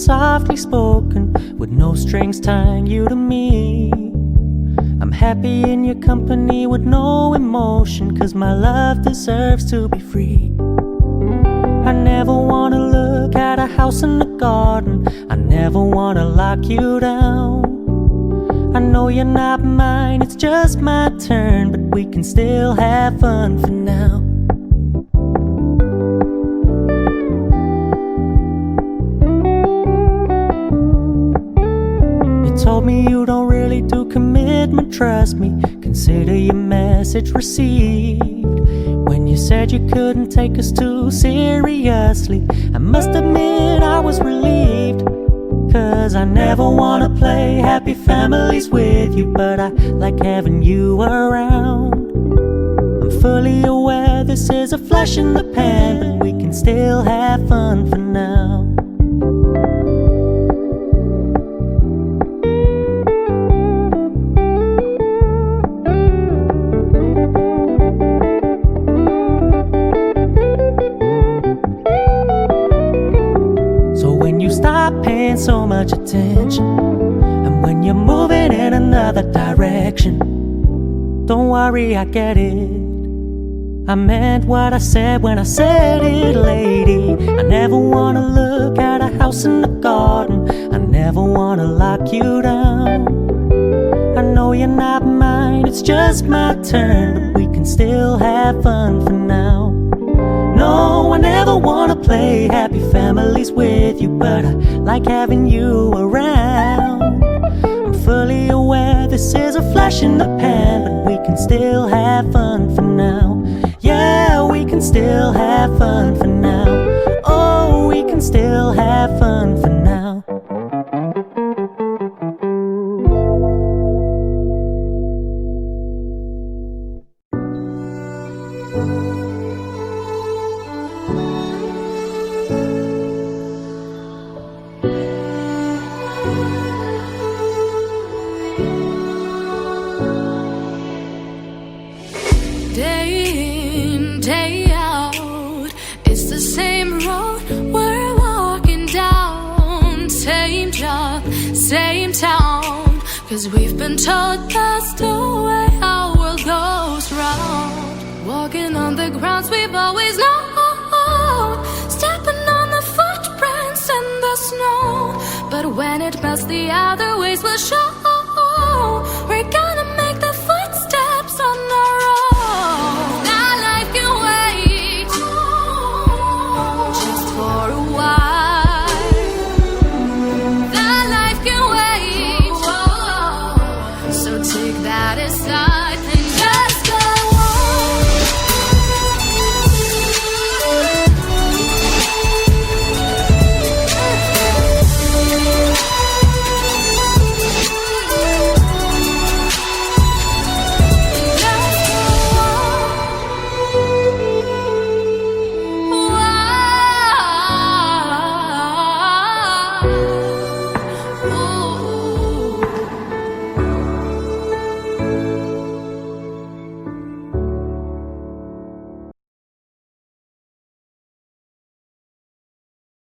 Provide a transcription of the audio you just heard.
softly spoken, with no strings tying you to me. I'm happy in your company with no emotion, 'cause my love deserves to be free. I never wanna look at a house in the garden, I never wanna lock you down. I know you're not mine, it's just my turn, but we can still have fun for now. You told me you don't really do commitment, trust me, consider your message received. When you said you couldn't take us too seriously, I must admit I was relieved. 'Cause I never wanna play happy families with you, but I like having you around. I'm fully aware this is a flash in the pan, but we can still have fun for now. Stop paying so much attention, and when you're moving in another direction, don't worry, I get it. I meant what I said when I said it, lady. I never wanna look at a house in the garden, I never wanna lock you down. I know you're not mine, it's just my turn, but we can still have fun for now. No, I never wanna play happy families with you, but I like having you around. I'm fully aware this is a flash in the pan, but we can still have fun for now. Yeah, we can still have fun for now. Oh, we can still have fun for now. Day in, day out, it's the same road we're walking down. Same job, same town, 'cause we've been told that's the way our world goes round. Walking on the grounds we've always known, stepping on the footprints in the snow. But when it melts, the other ways will show.